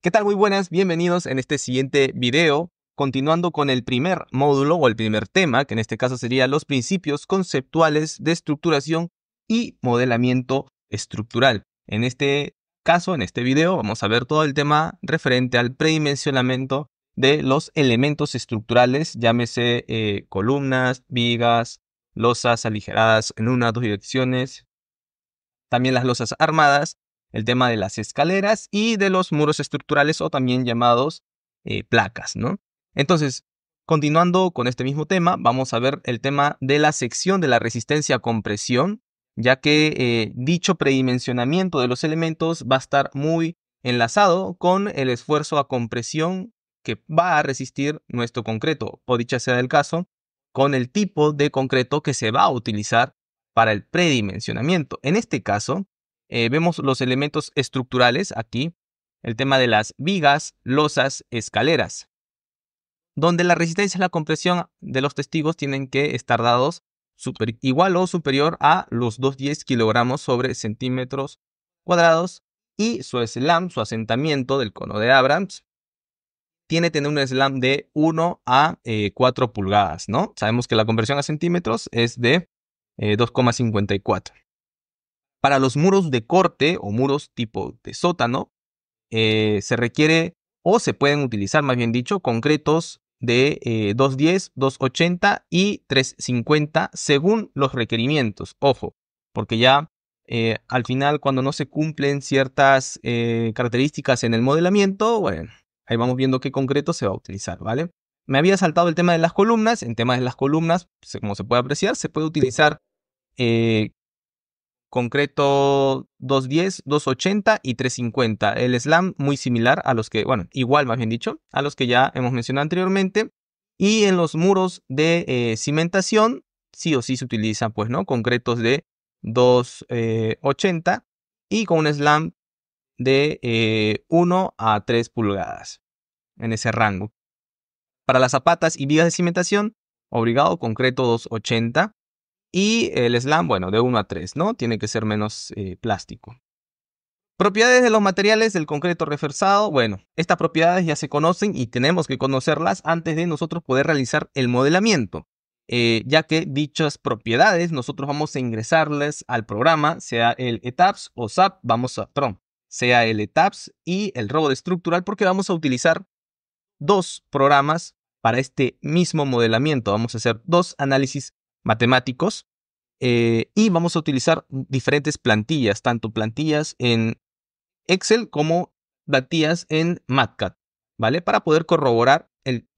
¿Qué tal? Muy buenas, bienvenidos en este siguiente video, continuando con el primer módulo o el primer tema, que en este caso sería los principios conceptuales de estructuración y modelamiento estructural. En este caso, en este video, vamos a ver todo el tema referente al predimensionamiento de los elementos estructurales, llámese columnas, vigas, losas aligeradas en una o dos direcciones, también las losas armadas, el tema de las escaleras y de los muros estructurales o también llamados placas, ¿no? Entonces, continuando con este mismo tema, vamos a ver el tema de la sección de la resistencia a compresión, ya que dicho predimensionamiento de los elementos va a estar muy enlazado con el esfuerzo a compresión que va a resistir nuestro concreto, o dicha sea el caso, con el tipo de concreto que se va a utilizar para el predimensionamiento. En este caso, vemos los elementos estructurales aquí, el tema de las vigas, losas, escaleras, donde la resistencia a la compresión de los testigos tienen que estar dados igual o superior a los 210 kilogramos sobre centímetros cuadrados, y su slam, su asentamiento del cono de Abrams, tiene que tener un slam de 1 a 4 pulgadas, ¿no? Sabemos que la conversión a centímetros es de 2,54. Para los muros de corte o muros tipo de sótano, se requiere o se pueden utilizar, más bien dicho, concretos de 210, 280 y 350 según los requerimientos. Ojo, porque ya al final, cuando no se cumplen ciertas características en el modelamiento, bueno, ahí vamos viendo qué concreto se va a utilizar, ¿vale? Me había saltado el tema de las columnas. En temas de las columnas, como se puede apreciar, se puede utilizar concreto 210, 280 y 350. El slam muy similar a los que, bueno, igual más bien dicho, a los que ya hemos mencionado anteriormente. Y en los muros de cimentación, sí o sí se utilizan, pues, ¿no? Concretos de 280 y con un slam de 1 a 3 pulgadas en ese rango. Para las zapatas y vigas de cimentación, obligado concreto 280. Y el slam, bueno, de 1 a 3, ¿no? Tiene que ser menos plástico. Propiedades de los materiales del concreto reforzado. Bueno, estas propiedades ya se conocen y tenemos que conocerlas antes de nosotros poder realizar el modelamiento. Ya que dichas propiedades nosotros vamos a ingresarles al programa, sea el ETABS o SAP, sea el ETABS y el robot estructural, porque vamos a utilizar dos programas para este mismo modelamiento. Vamos a hacer dos análisis matemáticos y vamos a utilizar diferentes plantillas, tanto plantillas en Excel como plantillas en MATCAD, ¿vale? Para poder corroborar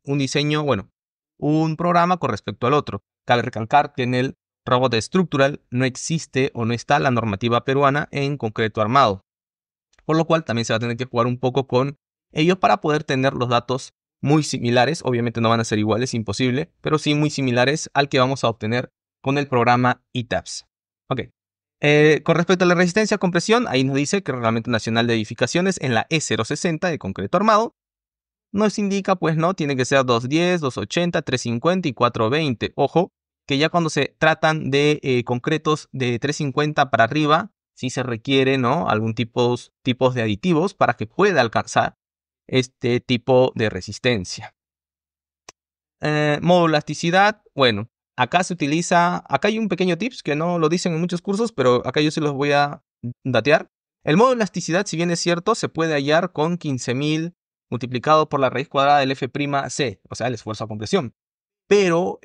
un diseño, bueno, un programa con respecto al otro. Cabe recalcar que en el robot estructural no existe o no está la normativa peruana en concreto armado, por lo cual también se va a tener que jugar un poco con ellos para poder tener los datos muy similares. Obviamente no van a ser iguales, imposible, pero sí muy similares al que vamos a obtener con el programa ETABS. Ok. Con respecto a la resistencia a compresión, ahí nos dice que el Reglamento Nacional de Edificaciones en la E060 de concreto armado nos indica, pues no, tiene que ser 210, 280, 350 y 420. Ojo, que ya cuando se tratan de concretos de 350 para arriba, sí se requiere, ¿no?, algún tipos de aditivos para que pueda alcanzar este tipo de resistencia. Modoelasticidad, bueno, acá se utiliza, acá hay un pequeño tips que no lo dicen en muchos cursos, pero acá yo se los voy a datear. El modoelasticidad, si bien es cierto, se puede hallar con 15.000 multiplicado por la raíz cuadrada del F'C, o sea, el esfuerzo a compresión. Pero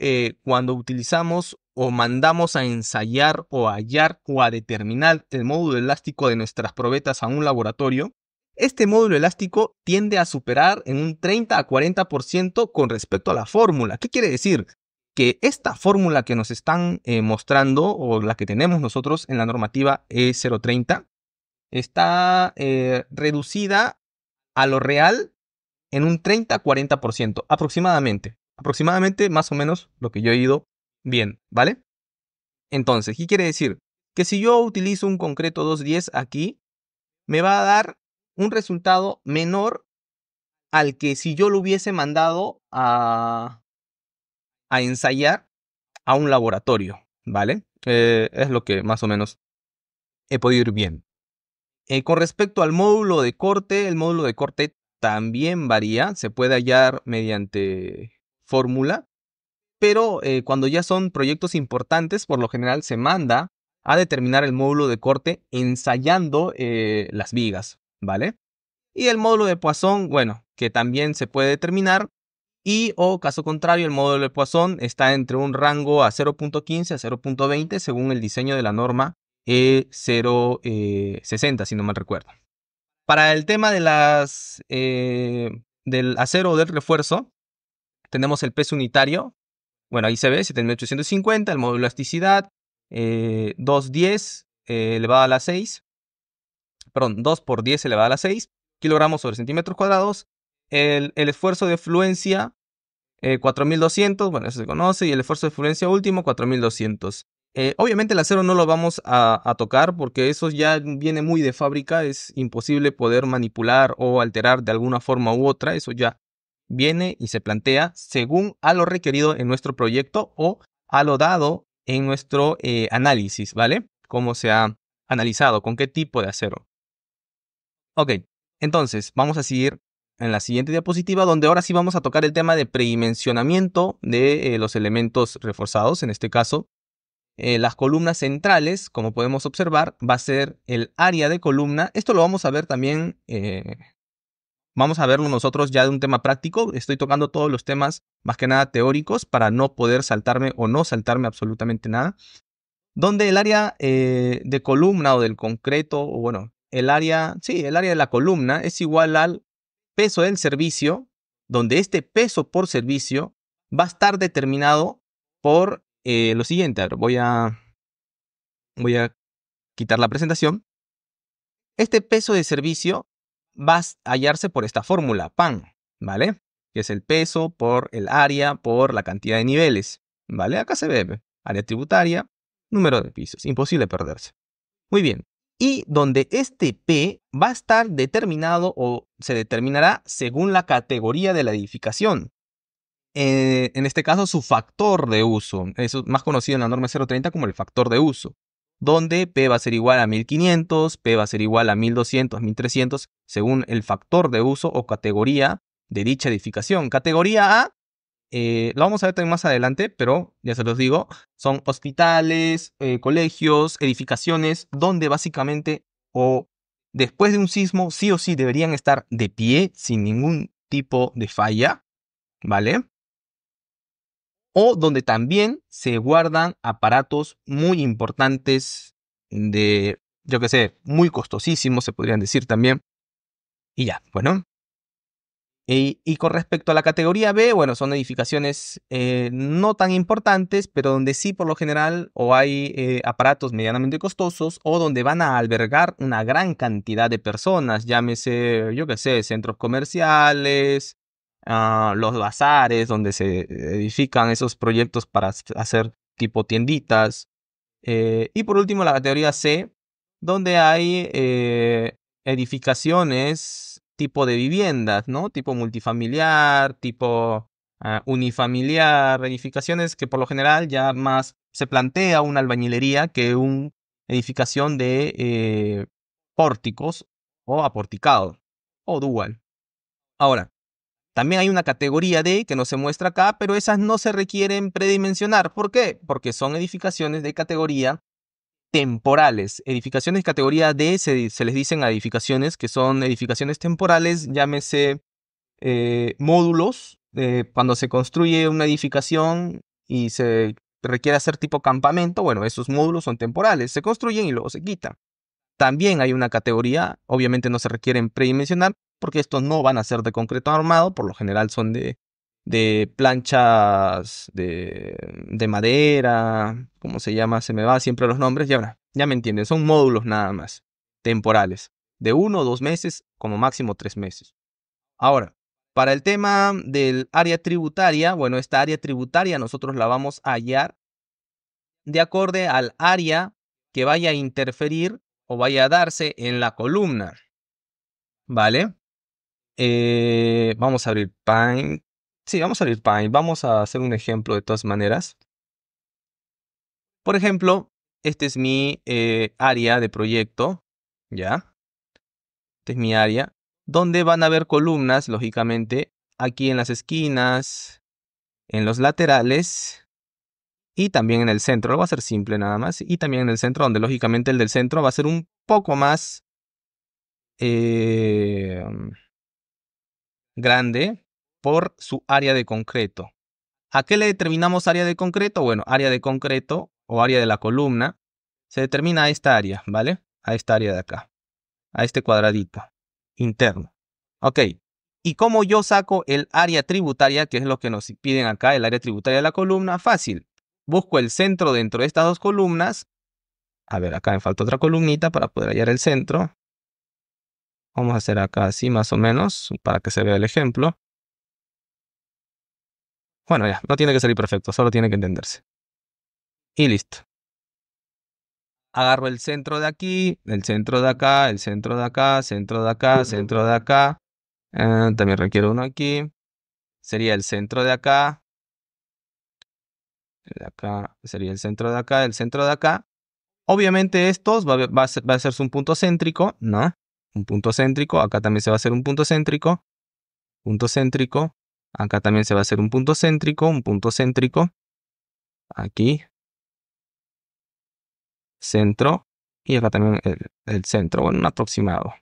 cuando utilizamos o mandamos a ensayar o a hallar o a determinar el módulo elástico de nuestras probetas a un laboratorio, este módulo elástico tiende a superar en un 30 a 40% con respecto a la fórmula. ¿Qué quiere decir? Que esta fórmula que nos están mostrando, o la que tenemos nosotros en la normativa E030, está reducida a lo real en un 30 a 40% aproximadamente. Aproximadamente, más o menos, lo que yo he ido bien, ¿vale? Entonces, ¿qué quiere decir? Que si yo utilizo un concreto 210 aquí, me va a dar un resultado menor al que si yo lo hubiese mandado a ensayar a un laboratorio, ¿vale? Es lo que más o menos he podido ir bien. Con respecto al módulo de corte, el módulo de corte también varía, se puede hallar mediante fórmula, pero cuando ya son proyectos importantes, por lo general se manda a determinar el módulo de corte ensayando las vigas, ¿vale? Y el módulo de Poisson, bueno, que también se puede determinar, y o caso contrario, el módulo de Poisson está entre un rango a 0.15 a 0.20 según el diseño de la norma E060, si no mal recuerdo. Para el tema de del acero o del refuerzo, tenemos el peso unitario. Bueno, ahí se ve, 7.850, el módulo de elasticidad, 210 elevado a la 6, perdón, 2 por 10 elevado a la 6 kilogramos sobre centímetros cuadrados. El esfuerzo de fluencia, 4.200, bueno, eso se conoce, y el esfuerzo de fluencia último, 4.200. Obviamente el acero no lo vamos a tocar porque eso ya viene muy de fábrica, es imposible poder manipular o alterar de alguna forma u otra, eso ya viene y se plantea según a lo requerido en nuestro proyecto o a lo dado en nuestro análisis, ¿vale? Cómo se ha analizado, con qué tipo de acero. Ok, entonces vamos a seguir en la siguiente diapositiva, donde ahora sí vamos a tocar el tema de predimensionamiento de los elementos reforzados. En este caso, las columnas centrales, como podemos observar, va a ser el área de columna. Esto lo vamos a ver también, vamos a verlo nosotros ya de un tema práctico. Estoy tocando todos los temas, más que nada teóricos, para no poder saltarme o no saltarme absolutamente nada. Donde el área de columna o del concreto, o bueno, el área de la columna es igual al peso del servicio, donde este peso por servicio va a estar determinado por lo siguiente. A ver, voy a quitar la presentación. Este peso de servicio va a hallarse por esta fórmula, PAN, ¿vale? Que es el peso por el área por la cantidad de niveles, ¿vale? Acá se ve área tributaria, número de pisos, imposible perderse. Muy bien. Y donde este P va a estar determinado o se determinará según la categoría de la edificación. En este caso, su factor de uso. Eso es más conocido en la norma 030 como el factor de uso. Donde P va a ser igual a 1500, P va a ser igual a 1200, 1300, según el factor de uso o categoría de dicha edificación. Categoría A, lo vamos a ver también más adelante, pero ya se los digo, son hospitales, colegios, edificaciones, donde básicamente o después de un sismo sí o sí deberían estar de pie sin ningún tipo de falla, ¿vale? O donde también se guardan aparatos muy importantes de, yo qué sé, muy costosísimos, se podrían decir también. Y ya, bueno. Y con respecto a la categoría B, bueno, son edificaciones no tan importantes, pero donde sí por lo general o hay aparatos medianamente costosos o donde van a albergar una gran cantidad de personas, llámese, yo qué sé, centros comerciales, los bazares donde se edifican esos proyectos para hacer tipo tienditas. Y por último, la categoría C, donde hay edificaciones tipo de viviendas, ¿no? Tipo multifamiliar, tipo unifamiliar, edificaciones que por lo general ya más se plantea una albañilería que una edificación de pórticos o aporticado o dual. Ahora, también hay una categoría D que no se muestra acá, pero esas no se requieren predimensionar. ¿Por qué? Porque son edificaciones de categoría temporales. Edificaciones de categoría D se les dicen a edificaciones que son edificaciones temporales, llámese módulos. Cuando se construye una edificación y se requiere hacer tipo campamento, bueno, esos módulos son temporales, se construyen y luego se quitan. También hay una categoría, obviamente no se requieren predimensionar, porque estos no van a ser de concreto armado, por lo general son de planchas de madera, ¿cómo se llama? Se me va siempre los nombres, ya me entienden, son módulos nada más, temporales, de 1 o 2 meses, como máximo 3 meses. Ahora, para el tema del área tributaria, bueno, esta área tributaria nosotros la vamos a hallar de acorde al área que vaya a interferir o vaya a darse en la columna, ¿vale? Vamos a abrir Paint. Sí, vamos a abrir Paint. Vamos a hacer un ejemplo de todas maneras. Por ejemplo, este es mi área de proyecto, ¿ya? Este es mi área. donde van a haber columnas, lógicamente, aquí en las esquinas, en los laterales y también en el centro. Lo va a ser simple nada más. Y también en el centro, donde lógicamente el del centro va a ser un poco más grande por su área de concreto. ¿A qué le determinamos área de concreto? Bueno, área de concreto o área de la columna se determina a esta área, ¿vale? A esta área de acá, a este cuadradito interno. Ok, ¿y cómo yo saco el área tributaria, que es lo que nos piden acá, el área tributaria de la columna? Fácil. Busco el centro dentro de estas dos columnas. A ver, acá me falta otra columnita para poder hallar el centro. Vamos a hacer acá así más o menos, para que se vea el ejemplo. Bueno, ya, no tiene que salir perfecto, solo tiene que entenderse. Y listo. Agarro el centro de aquí, el centro de acá, el centro de acá, centro de acá, centro de acá. También requiero uno aquí. Sería el centro de acá. El de acá sería el centro de acá, el centro de acá. Obviamente estos va a hacerse un punto céntrico, ¿no? Un punto céntrico. Acá también se va a hacer un punto céntrico. Punto céntrico. Acá también se va a hacer un punto céntrico, un punto céntrico. Aquí. Centro. Y acá también el centro. Bueno, un aproximado.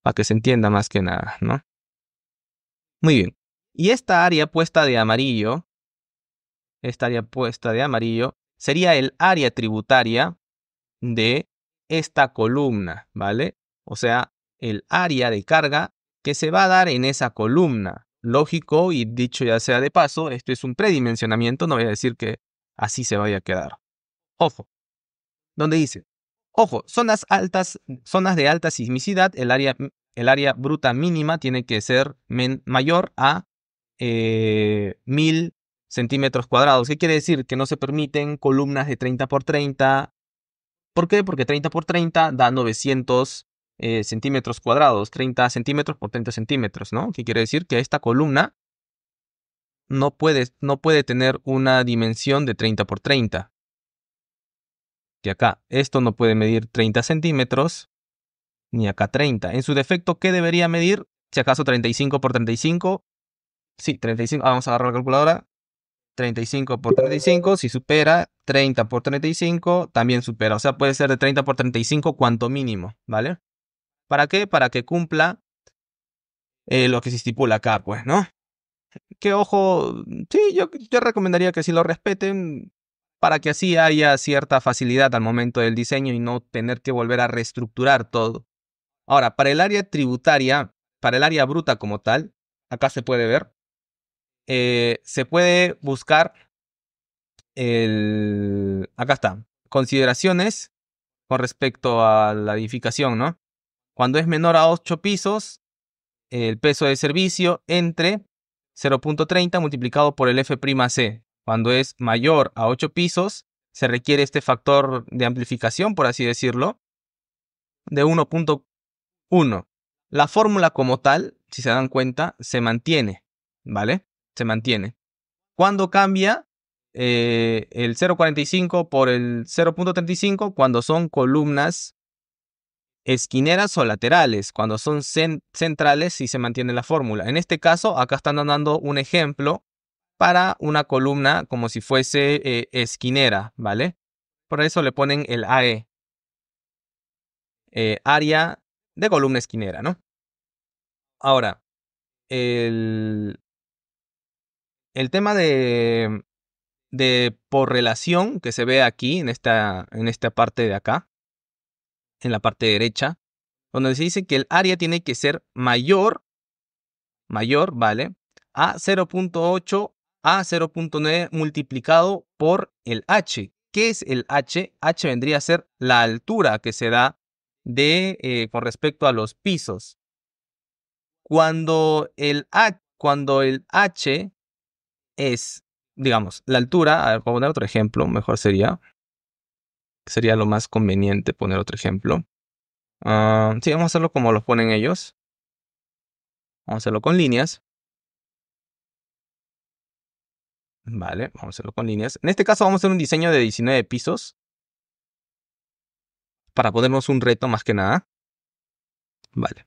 Para que se entienda más que nada, ¿no? Muy bien. Y esta área puesta de amarillo, sería el área tributaria de esta columna, ¿vale? O sea, el área de carga que se va a dar en esa columna. Lógico, y dicho ya sea de paso, esto es un predimensionamiento, no voy a decir que así se vaya a quedar. Ojo, donde dice, ojo, zonas de alta sismicidad, el área bruta mínima tiene que ser mayor a 1000 centímetros cuadrados. ¿Qué quiere decir? Que no se permiten columnas de 30 por 30. ¿Por qué? Porque 30 por 30 da 900 centímetros cuadrados. 30 centímetros por 30 centímetros, ¿no? ¿Qué quiere decir? Que esta columna no puede tener una dimensión de 30 por 30. Que acá esto no puede medir 30 centímetros, ni acá 30. En su defecto, ¿qué debería medir? Si acaso 35 por 35. Sí, 35. Vamos a agarrar la calculadora. 35 por 35, si supera, 30 por 35 también supera. O sea, puede ser de 30 por 35 cuanto mínimo, ¿vale? ¿Para qué? Para que cumpla lo que se estipula acá, pues, ¿no? Que ojo, sí, yo recomendaría que sí lo respeten para que así haya cierta facilidad al momento del diseño y no tener que volver a reestructurar todo. Ahora, para el área tributaria, para el área bruta como tal, acá se puede ver, se puede buscar acá está, consideraciones con respecto a la edificación, ¿no? Cuando es menor a 8 pisos, el peso de servicio entre 0.30 multiplicado por el F'C. Cuando es mayor a 8 pisos, se requiere este factor de amplificación, por así decirlo, de 1.1. La fórmula como tal, si se dan cuenta, se mantiene, ¿vale? Se mantiene. Cuando cambia el 0.45 por el 0.35 cuando son columnas esquineras o laterales. Cuando son centrales sí se mantiene la fórmula. En este caso, acá están dando un ejemplo para una columna como si fuese esquinera, ¿vale? Por eso le ponen el AE. Área de columna esquinera, ¿no? Ahora, el tema de por relación que se ve aquí en esta parte de acá, en la parte derecha, donde se dice que el área tiene que ser mayor, ¿vale? A 0.8 a 0.9 multiplicado por el h. ¿Qué es el h? H vendría a ser la altura que se da con respecto a los pisos. Cuando el h es, digamos, la altura, a ver, voy a poner otro ejemplo, mejor sería lo más conveniente poner otro ejemplo. Sí, vamos a hacerlo como lo ponen ellos. Vamos a hacerlo con líneas. Vale, vamos a hacerlo con líneas. En este caso vamos a hacer un diseño de 19 pisos. Para ponernos un reto más que nada. Vale.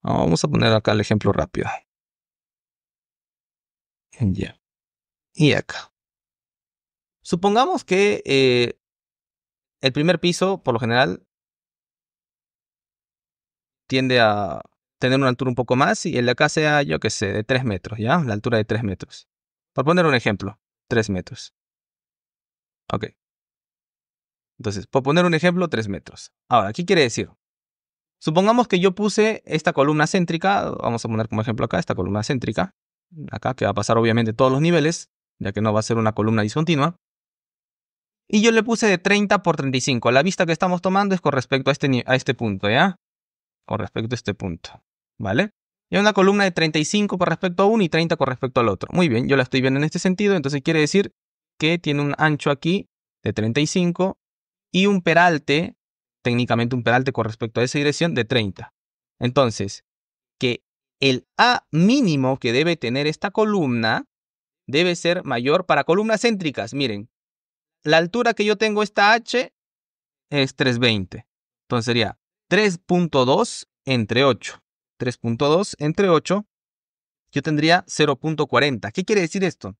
Vamos a poner acá el ejemplo rápido. Ya. Y acá. Supongamos que el primer piso, por lo general, tiende a tener una altura un poco más y el de acá sea, yo qué sé, de 3 metros, ¿ya? La altura de 3 metros. Por poner un ejemplo, 3 metros. Ok. Entonces, por poner un ejemplo, 3 metros. Ahora, ¿qué quiere decir? Supongamos que yo puse esta columna céntrica, vamos a poner como ejemplo acá, esta columna céntrica, acá, que va a pasar obviamente todos los niveles, ya que no va a ser una columna discontinua. Y yo le puse de 30 por 35. La vista que estamos tomando es con respecto a este punto, ¿ya? Con respecto a este punto, ¿vale? Y una columna de 35 con respecto a uno y 30 con respecto al otro. Muy bien, yo la estoy viendo en este sentido, entonces quiere decir que tiene un ancho aquí de 35 y un peralte, técnicamente un peralte con respecto a esa dirección de 30. Entonces, que el A mínimo que debe tener esta columna debe ser mayor para columnas céntricas. Miren, la altura que yo tengo esta H es 320. Entonces sería 3.2 entre 8. 3.2 entre 8, yo tendría 0.40. ¿Qué quiere decir esto?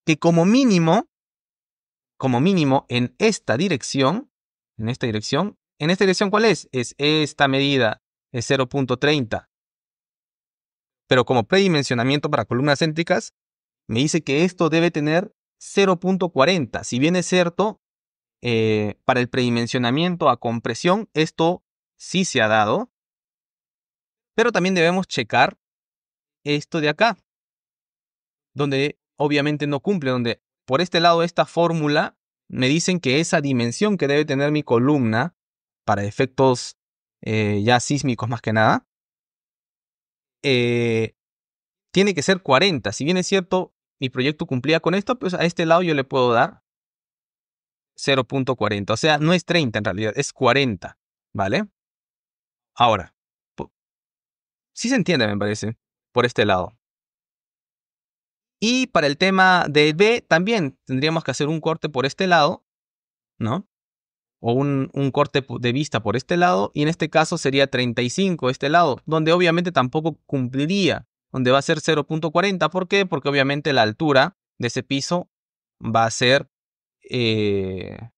Que como mínimo en esta dirección, ¿en esta dirección cuál es? Es esta medida, es 0.30. Pero como predimensionamiento para columnas céntricas, me dice que esto debe tener 0.40. Si bien es cierto, para el predimensionamiento a compresión, esto sí se ha dado, pero también debemos checar esto de acá, donde obviamente no cumple, donde por este lado de esta fórmula me dicen que esa dimensión que debe tener mi columna para efectos ya sísmicos más que nada, tiene que ser 40. Si bien es cierto, mi proyecto cumplía con esto, pues a este lado yo le puedo dar 0.40. O sea, no es 30 en realidad, es 40, ¿vale? Ahora, sí se entiende, me parece, por este lado. Y para el tema de B también tendríamos que hacer un corte por este lado, ¿no? O un corte de vista por este lado, y en este caso sería 35 este lado, donde obviamente tampoco cumpliría, donde va a ser 0.40. ¿Por qué? Porque obviamente la altura de ese piso va a ser el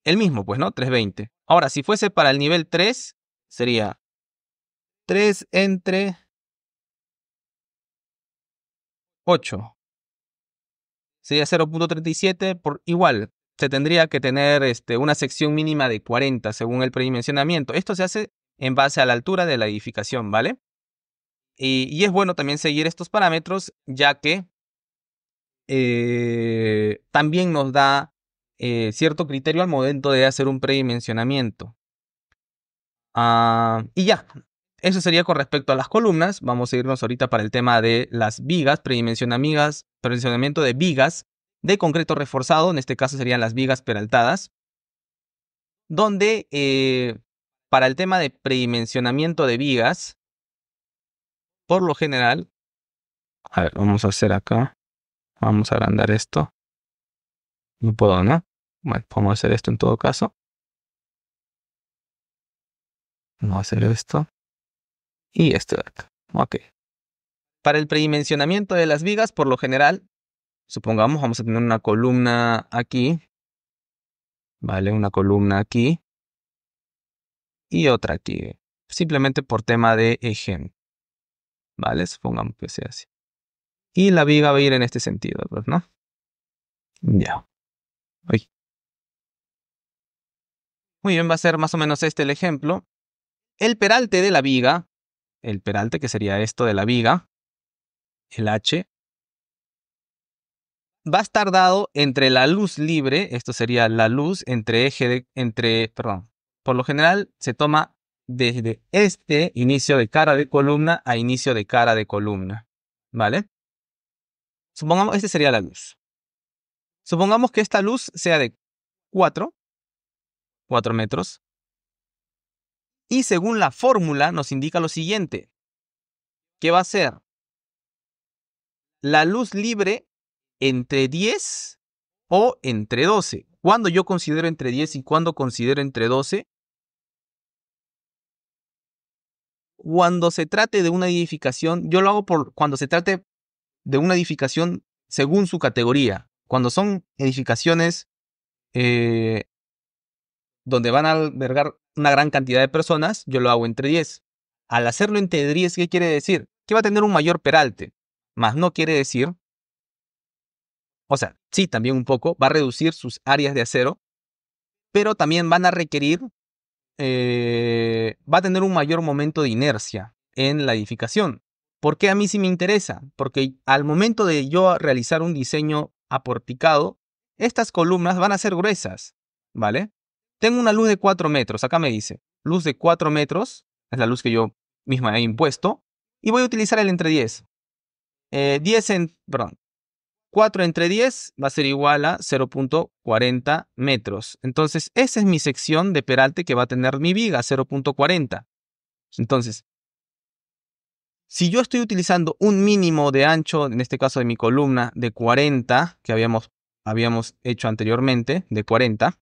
mismo, pues, ¿no? 320. Ahora, si fuese para el nivel 3, sería 3 entre 8. Sería 0.37 por igual. Se tendría que tener una sección mínima de 40 según el predimensionamiento. Esto se hace en base a la altura de la edificación, ¿vale? Y es bueno también seguir estos parámetros, ya que también nos da cierto criterio al momento de hacer un predimensionamiento. Y ya, eso sería con respecto a las columnas. Vamos a irnos ahorita para el tema de las vigas, predimensionamiento de vigas de concreto reforzado. En este caso serían las vigas peraltadas, donde para el tema de predimensionamiento de vigas, por lo general, a ver, vamos a hacer acá, vamos a agrandar esto. No puedo, ¿no? Bueno, podemos hacer esto en todo caso. Vamos a hacer esto y esto de acá. Ok. Para el predimensionamiento de las vigas, por lo general, supongamos, vamos a tener una columna aquí, ¿vale? Una columna aquí y otra aquí, simplemente por tema de ejemplo, ¿vale? Supongamos que sea así. Y la viga va a ir en este sentido, pues, ¿no? Ya. Uy. Muy bien, va a ser más o menos este el ejemplo. El peralte de la viga, el peralte que sería esto de la viga, el H, va a estar dado entre la luz libre, esto sería la luz entre perdón, por lo general se toma desde este inicio de cara de columna a inicio de cara de columna, ¿vale? Supongamos, esta sería la luz. Supongamos que esta luz sea de 4 metros, y según la fórmula nos indica lo siguiente, que va a ser la luz libre entre 10 o entre 12. ¿Cuándo yo considero entre 10 y cuándo considero entre 12? cuando se trate de una edificación, yo lo hago cuando se trate de una edificación según su categoría. Cuando son edificaciones donde van a albergar una gran cantidad de personas, yo lo hago entre 10. Al hacerlo entre 10, ¿qué quiere decir? Que va a tener un mayor peralte, más no quiere decir, o sea, sí, también un poco, va a reducir sus áreas de acero, pero también van a requerir, va a tener un mayor momento de inercia en la edificación. ¿Por qué a mí sí me interesa? Porque al momento de yo realizar un diseño aporticado, estas columnas van a ser gruesas, ¿vale? Tengo una luz de 4 metros, acá me dice, luz de 4 metros, es la luz que yo misma he impuesto, y voy a utilizar el entre 10. 4 entre 10 va a ser igual a 0.40 metros. Entonces, esa es mi sección de peralte que va a tener mi viga, 0.40. Entonces, si yo estoy utilizando un mínimo de ancho, en este caso de mi columna, de 40, que habíamos hecho anteriormente, de 40,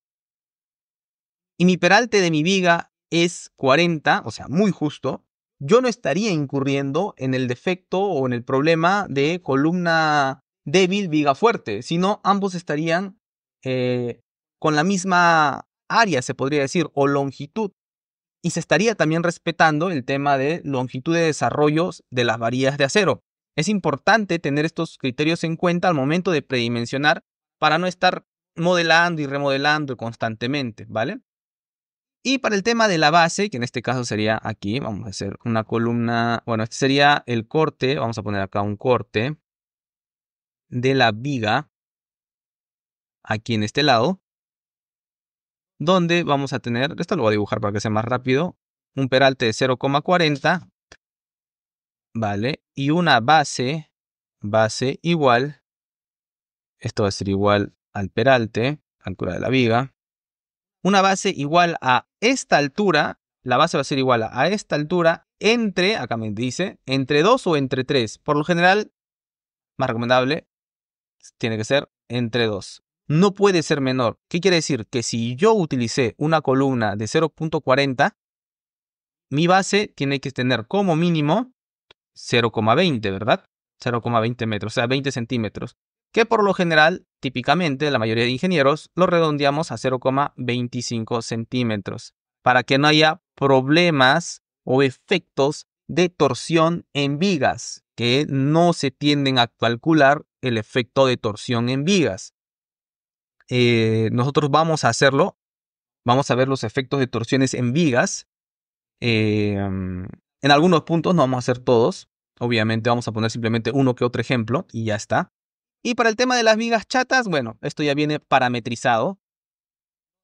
y mi peralte de mi viga es 40, o sea, muy justo, yo no estaría incurriendo en el defecto o en el problema de columna débil, viga fuerte, sino ambos estarían con la misma área, se podría decir, o longitud. Y se estaría también respetando el tema de longitud de desarrollos de las varillas de acero. Es importante tener estos criterios en cuenta al momento de predimensionar para no estar modelando y remodelando constantemente, ¿vale? Y para el tema de la base, que en este caso sería aquí, vamos a hacer una columna, bueno, este sería el corte, vamos a poner acá un corte de la viga, aquí en este lado, donde vamos a tener, esto lo voy a dibujar para que sea más rápido, un peralte de 0,40, ¿vale? Y una base igual, esto va a ser igual al peralte, altura de la viga, una base igual a esta altura, la base va a ser igual a esta altura entre, acá me dice, entre 2 o entre 3. Por lo general, más recomendable, tiene que ser entre 2. No puede ser menor. ¿Qué quiere decir? Que si yo utilicé una columna de 0.40, mi base tiene que tener como mínimo 0,20, ¿verdad? 0,20 metros, o sea, 20 centímetros. Que por lo general, típicamente, la mayoría de ingenieros lo redondeamos a 0,25 centímetros. Para que no haya problemas o efectos de torsión en vigas, que no se tienden a calcular el efecto de torsión en vigas. Nosotros vamos a hacerlo, vamos a ver los efectos de torsiones en vigas. En algunos puntos, no vamos a hacer todos. Obviamente vamos a poner simplemente uno que otro ejemplo y ya está. Y para el tema de las vigas chatas, bueno, esto ya viene parametrizado,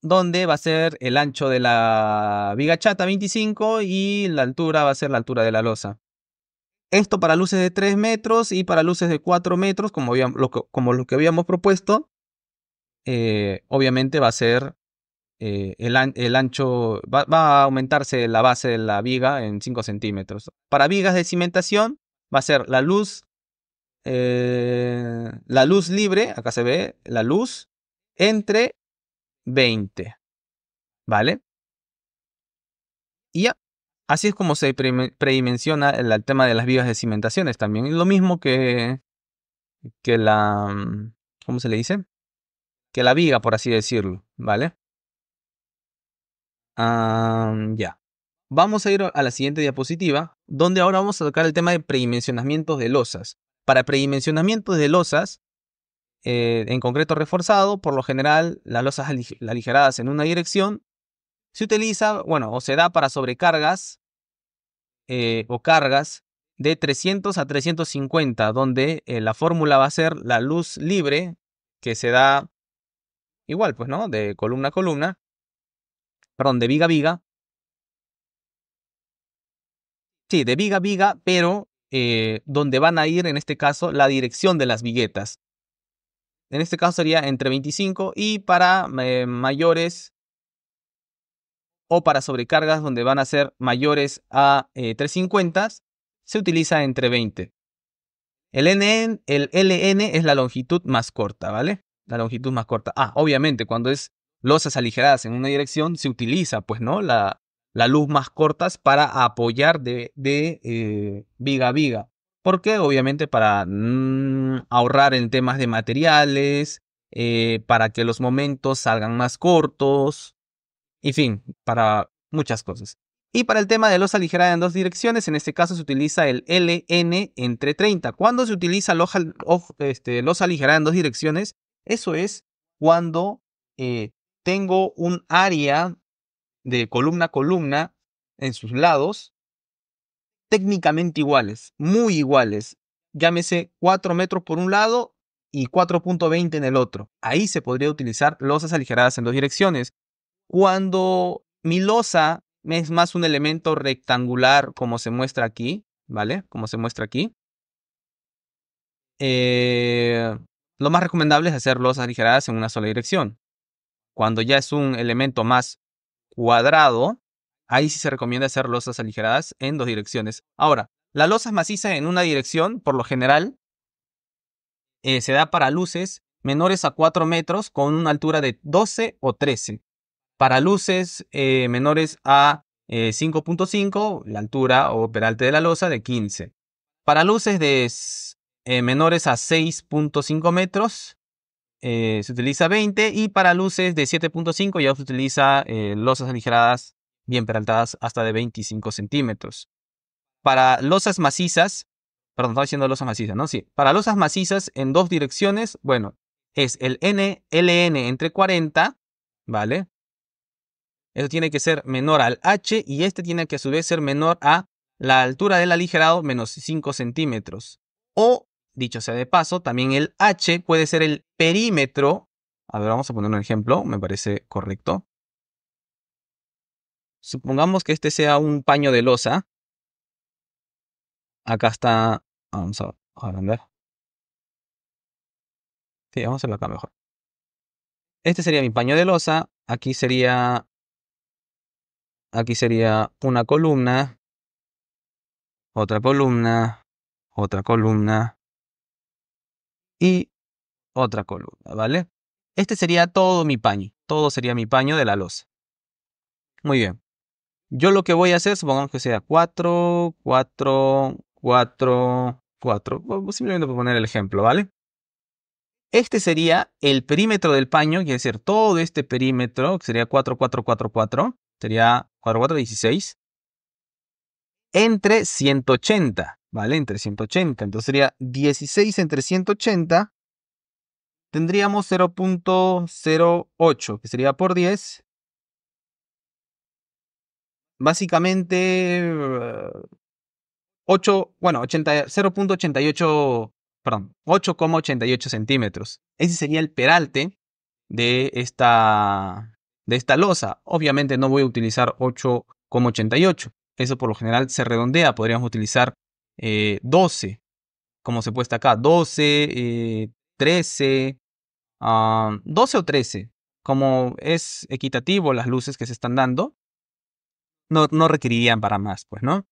donde va a ser el ancho de la viga chata 25 y la altura va a ser la altura de la losa. Esto para luces de 3 metros y para luces de 4 metros, como lo que habíamos propuesto, obviamente va a ser el ancho, va a aumentarse la base de la viga en 5 centímetros. Para vigas de cimentación va a ser la luz libre, acá se ve la luz, entre 20, ¿vale? Y ya, así es como se predimensiona el tema de las vigas de cimentaciones también. Es lo mismo que la, ¿cómo se le dice? Que la viga, por así decirlo, ¿vale? Ya. Vamos a ir a la siguiente diapositiva, donde ahora vamos a tocar el tema de predimensionamientos de losas. Para predimensionamientos de losas, en concreto reforzado, por lo general, las losas aligeradas en una dirección se utiliza, bueno, o se da para sobrecargas o cargas de 300 a 350, donde la fórmula va a ser la luz libre, que se da igual, pues, ¿no? De columna a columna, perdón, de viga a viga. Sí, de viga a viga, pero donde van a ir, en este caso, la dirección de las viguetas. En este caso sería entre 25 y para mayores o para sobrecargas donde van a ser mayores a 350, se utiliza entre 20. El LN es la longitud más corta, ¿vale? La longitud más corta. Obviamente, cuando es losas aligeradas en una dirección, se utiliza, pues, ¿no? La la luz más cortas para apoyar de viga a viga. Porque obviamente para ahorrar en temas de materiales, para que los momentos salgan más cortos, en fin, para muchas cosas. Y para el tema de losa aligerada en dos direcciones, en este caso se utiliza el LN entre 30. ¿Cuándo se utiliza losa aligerada en dos direcciones? Eso es cuando tengo un área de columna a columna en sus lados técnicamente iguales, muy iguales. Llámese 4 metros por un lado y 4,20 en el otro. Ahí se podría utilizar losas aligeradas en dos direcciones. Cuando mi losa es más un elemento rectangular, como se muestra aquí, ¿vale? Como se muestra aquí. Lo más recomendable es hacer losas aligeradas en una sola dirección. Cuando ya es un elemento más cuadrado, ahí sí se recomienda hacer losas aligeradas en dos direcciones. Ahora, la losa maciza en una dirección, por lo general, se da para luces menores a 4 metros con una altura de 12 o 13. Para luces menores a 5,5, la altura o peralte de la losa de 15. Para luces de menores a 6,5 metros, se utiliza 20, y para luces de 7,5 ya se utiliza losas aligeradas bien peraltadas hasta de 25 centímetros. Para losas macizas, perdón, estaba diciendo losas macizas, ¿no? Sí, para losas macizas en dos direcciones, bueno, es el LN entre 40, ¿vale? Eso tiene que ser menor al H, y este tiene que a su vez ser menor a la altura del aligerado menos 5 centímetros. O, dicho sea de paso, también el H puede ser el perímetro. A ver, vamos a poner un ejemplo, me parece correcto. Supongamos que este sea un paño de losa. Acá está, vamos a agrandar. Sí, vamos a hacerlo acá mejor. Este sería mi paño de losa. Aquí sería una columna, otra columna, otra columna y otra columna, ¿vale? Este sería todo mi paño. Todo sería mi paño de la losa. Muy bien. Yo lo que voy a hacer, supongamos que sea 4, 4, 4, 4. Simplemente por poner el ejemplo, ¿vale? Este sería el perímetro del paño, quiere decir todo este perímetro, que sería 4, 4, 4, 4. Sería 4, 4, 16. Entre 180, ¿vale? Entre 180. Entonces sería 16 entre 180. Tendríamos 0,08, que sería por 10. Básicamente 0,88, perdón, 8,88 centímetros. Ese sería el peralte de esta losa. Obviamente no voy a utilizar 8,88. Eso por lo general se redondea. Podríamos utilizar 12, como se puesta acá. 12, 13, 12 o 13. Como es equitativo las luces que se están dando, no requerirían para más, pues, ¿no?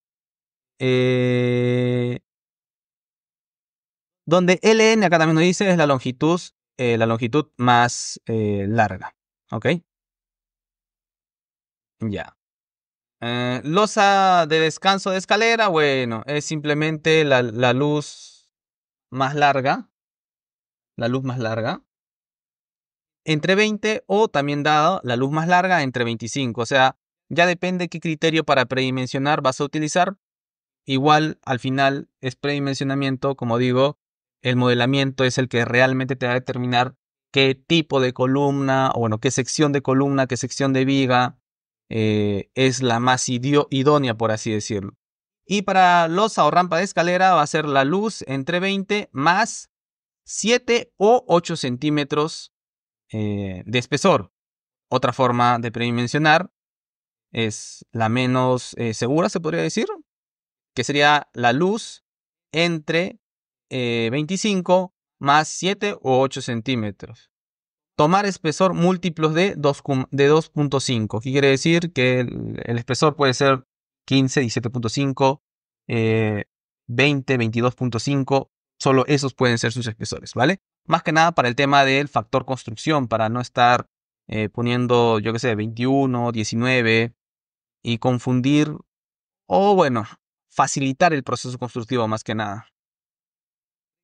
Donde LN acá también nos dice es la longitud más larga. ¿Ok? Ya. Losa de descanso de escalera, bueno, es simplemente la luz más larga. La luz más larga. Entre 20, o también dado la luz más larga entre 25. O sea, ya depende qué criterio para predimensionar vas a utilizar. Igual, al final, es predimensionamiento, como digo, el modelamiento es el que realmente te va a determinar qué tipo de columna, o bueno, qué sección de columna, qué sección de viga es la más idónea, por así decirlo. Y para losa o rampa de escalera va a ser la luz entre 20 más 7 o 8 centímetros de espesor. Otra forma de predimensionar es la menos segura, se podría decir, que sería la luz entre 25 más 7 o 8 centímetros. Tomar espesor múltiplos de 2,5. ¿Qué quiere decir? Que el espesor puede ser 15, 17,5, 20, 22,5. Solo esos pueden ser sus espesores, ¿vale? Más que nada para el tema del factor construcción, para no estar poniendo, yo qué sé, 21, 19. y confundir, o bueno, facilitar el proceso constructivo más que nada.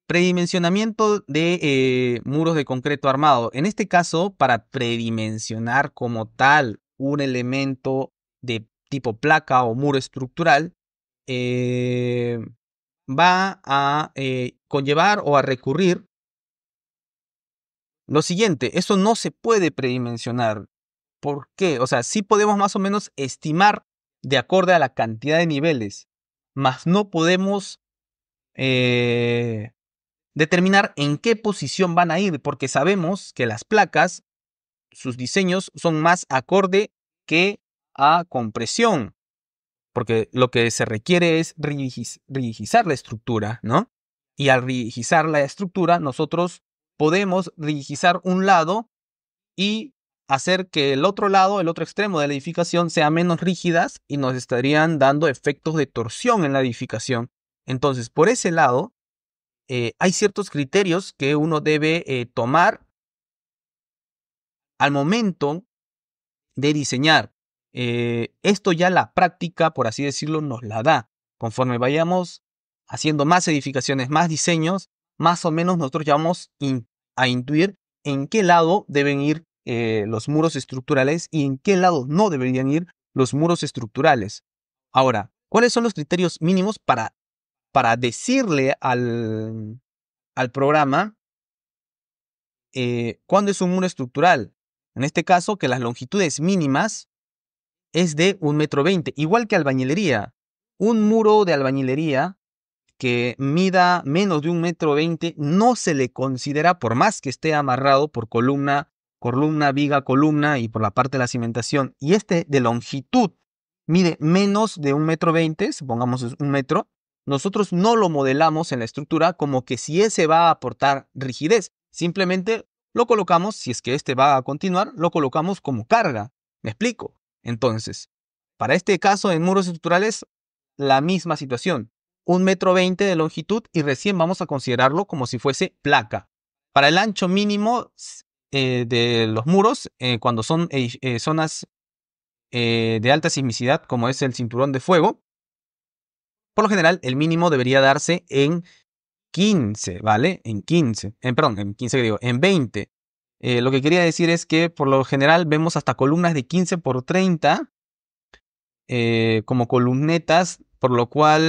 Predimensionamiento de muros de concreto armado. En este caso, para predimensionar como tal un elemento de tipo placa o muro estructural, va a conllevar o a recurrir lo siguiente. Eso no se puede predimensionar. ¿Por qué? O sea, sí podemos más o menos estimar de acuerdo a la cantidad de niveles, mas no podemos determinar en qué posición van a ir, porque sabemos que las placas, sus diseños son más acorde que a compresión, porque lo que se requiere es rigidizar la estructura, ¿no? Y al rigidizar la estructura, nosotros podemos rigidizar un lado y hacer que el otro lado, el otro extremo de la edificación sea menos rígidas y nos estarían dando efectos de torsión en la edificación. Entonces, por ese lado, hay ciertos criterios que uno debe tomar al momento de diseñar. Esto ya la práctica, por así decirlo, nos la da. Conforme vayamos haciendo más edificaciones, más diseños, más o menos nosotros ya vamos a intuir en qué lado deben ir los muros estructurales y en qué lado no deberían ir los muros estructurales. Ahora, ¿cuáles son los criterios mínimos para decirle al programa cuándo es un muro estructural? En este caso, que las longitudes mínimas es de 1,20 m, igual que albañilería. Un muro de albañilería que mida menos de 1,20 m no se le considera, por más que esté amarrado por columna, viga, columna y por la parte de la cimentación. Y este de longitud mide menos de 1,20 m, supongamos es 1 metro. Nosotros no lo modelamos en la estructura como que si ese va a aportar rigidez. Simplemente lo colocamos, si es que este va a continuar, lo colocamos como carga. ¿Me explico? Entonces, para este caso en muros estructurales, la misma situación. 1,20 m de longitud y recién vamos a considerarlo como si fuese placa. Para el ancho mínimo de los muros, cuando son zonas de alta sismicidad, como es el cinturón de fuego, por lo general el mínimo debería darse en 15, ¿vale? En 15, perdón, en 15 que digo, en 20. Lo que quería decir es que por lo general vemos hasta columnas de 15 por 30 como columnetas, por lo cual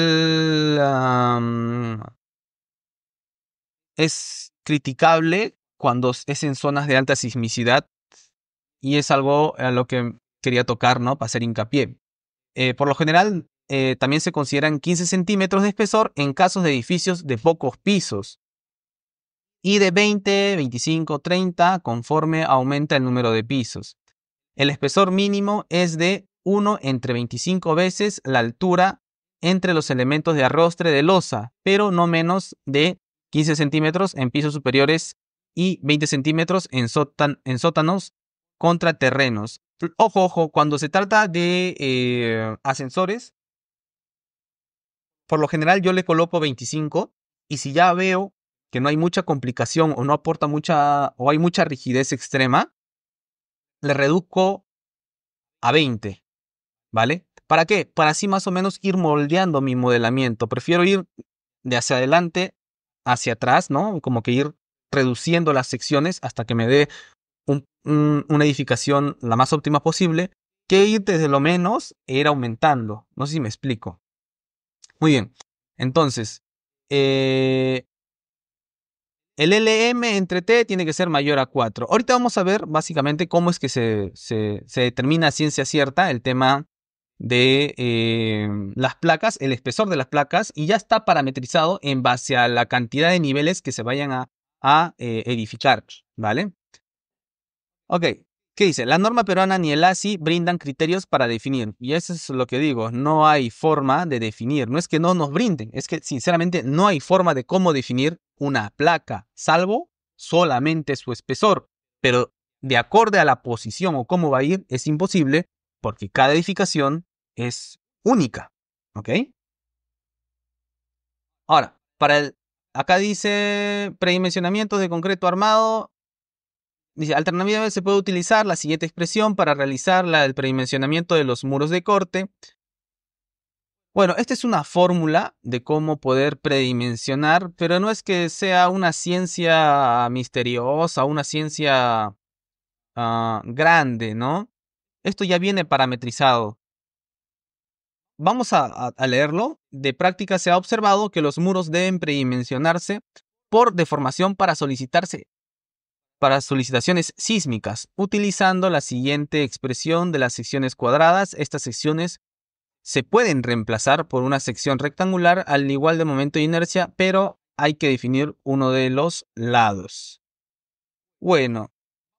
es criticable cuando es en zonas de alta sismicidad y es algo a lo que quería tocar, ¿no? Para hacer hincapié. Por lo general, también se consideran 15 centímetros de espesor en casos de edificios de pocos pisos y de 20, 25, 30 conforme aumenta el número de pisos. El espesor mínimo es de 1 entre 25 veces la altura entre los elementos de arrastre de losa, pero no menos de 15 centímetros en pisos superiores y 20 centímetros en sótanos contra terrenos. Ojo, ojo, cuando se trata de ascensores, por lo general yo le coloco 25 y si ya veo que no hay mucha complicación o no aporta mucha o hay mucha rigidez extrema, le reduzco a 20, ¿vale? ¿Para qué? Para así más o menos ir moldeando mi modelamiento. Prefiero ir de hacia adelante hacia atrás, ¿no? Como que ir reduciendo las secciones hasta que me dé una edificación la más óptima posible, que ir desde lo menos e ir aumentando. No sé si me explico. Muy bien. Entonces, el LM entre T tiene que ser mayor a 4. Ahorita vamos a ver básicamente cómo es que se determina a ciencia cierta el tema de las placas, el espesor de las placas, y ya está parametrizado en base a la cantidad de niveles que se vayan a edificar, ¿vale? Ok, ¿qué dice? La norma peruana ni el ASI brindan criterios para definir. Y eso es lo que digo, no hay forma de definir. No es que no nos brinden, es que sinceramente no hay forma de cómo definir una placa, salvo solamente su espesor. Pero de acorde a la posición o cómo va a ir, es imposible porque cada edificación es única. ¿Ok? Ahora, acá dice predimensionamientos de concreto armado. Dice, alternativamente se puede utilizar la siguiente expresión para realizar el predimensionamiento de los muros de corte. Bueno, esta es una fórmula de cómo poder predimensionar, pero no es que sea una ciencia misteriosa, una ciencia grande, ¿no? Esto ya viene parametrizado. Vamos a leerlo. De práctica se ha observado que los muros deben predimensionarse por deformación para solicitaciones sísmicas, utilizando la siguiente expresión de las secciones cuadradas. Estas secciones se pueden reemplazar por una sección rectangular al igual de momento de inercia, pero hay que definir uno de los lados. Bueno,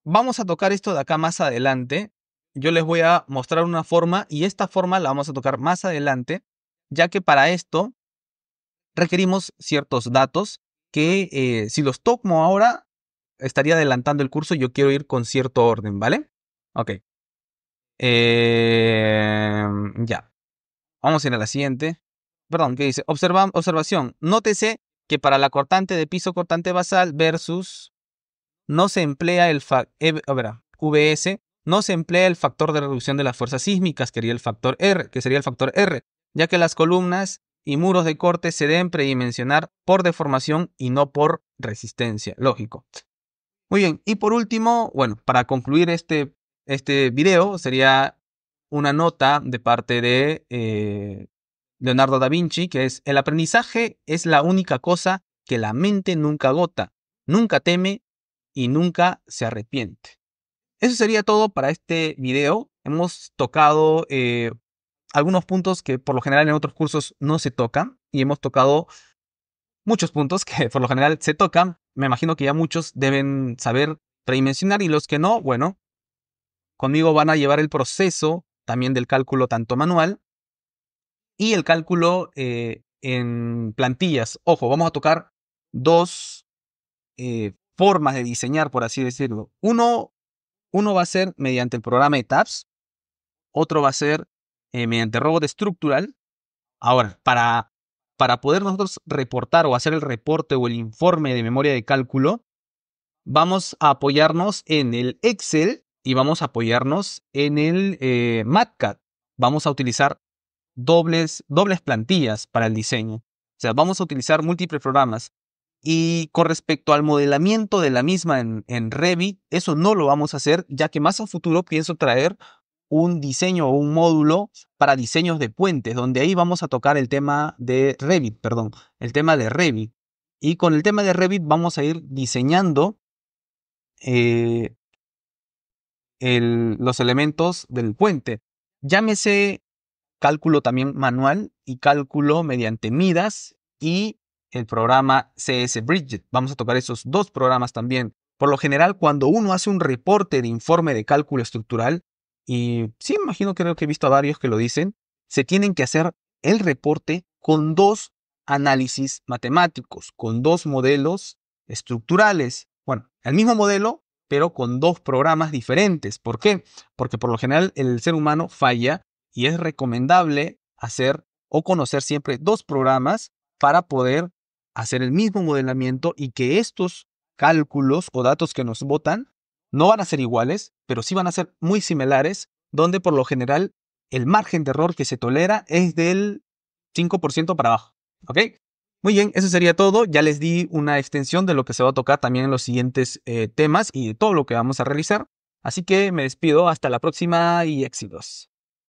vamos a tocar esto de acá más adelante. Yo les voy a mostrar una forma y esta forma la vamos a tocar más adelante, ya que para esto requerimos ciertos datos que si los tomo ahora estaría adelantando el curso y yo quiero ir con cierto orden, ¿vale? Ok. Ya. Vamos a ir a la siguiente. Perdón, ¿qué dice? Observación. Nótese que para la cortante de piso cortante basal versus no se emplea VS, no se emplea el factor de reducción de las fuerzas sísmicas, que sería el factor R, ya que las columnas y muros de corte se deben predimensionar por deformación y no por resistencia. Lógico. Muy bien, y por último, bueno, para concluir este video, sería una nota de parte de Leonardo da Vinci, que es: el aprendizaje es la única cosa que la mente nunca agota, nunca teme y nunca se arrepiente. Eso sería todo para este video. Hemos tocado algunos puntos que por lo general en otros cursos no se tocan y hemos tocado muchos puntos que por lo general se tocan. Me imagino que ya muchos deben saber predimensionar y los que no, bueno, conmigo van a llevar el proceso también del cálculo tanto manual y el cálculo en plantillas. Ojo, vamos a tocar dos formas de diseñar, por así decirlo. Uno va a ser mediante el programa de tabs, otro va a ser mediante robot estructural. Ahora, para poder nosotros reportar o hacer el reporte o el informe de memoria de cálculo, vamos a apoyarnos en el Excel y vamos a apoyarnos en el MATCAD. Vamos a utilizar dobles plantillas para el diseño. O sea, vamos a utilizar múltiples programas. Y con respecto al modelamiento de la misma en Revit, eso no lo vamos a hacer, ya que más a futuro pienso traer un diseño o un módulo para diseños de puentes, donde ahí vamos a tocar el tema de Revit, Y con el tema de Revit vamos a ir diseñando los elementos del puente. Llámese cálculo también manual y cálculo mediante Midas y el programa CS Bridget. Vamos a tocar esos dos programas también. Por lo general, cuando uno hace un reporte de informe de cálculo estructural, y sí, creo que he visto a varios que lo dicen, se tienen que hacer el reporte con dos análisis matemáticos, con dos modelos estructurales. Bueno, el mismo modelo, pero con dos programas diferentes. ¿Por qué? Porque por lo general el ser humano falla y es recomendable hacer o conocer siempre dos programas para poder hacer el mismo modelamiento y que estos cálculos o datos que nos botan no van a ser iguales, pero sí van a ser muy similares, donde por lo general el margen de error que se tolera es del 5% para abajo. ¿Ok? Muy bien, eso sería todo. Ya les di una extensión de lo que se va a tocar también en los siguientes temas y de todo lo que vamos a realizar. Así que me despido. Hasta la próxima y éxitos.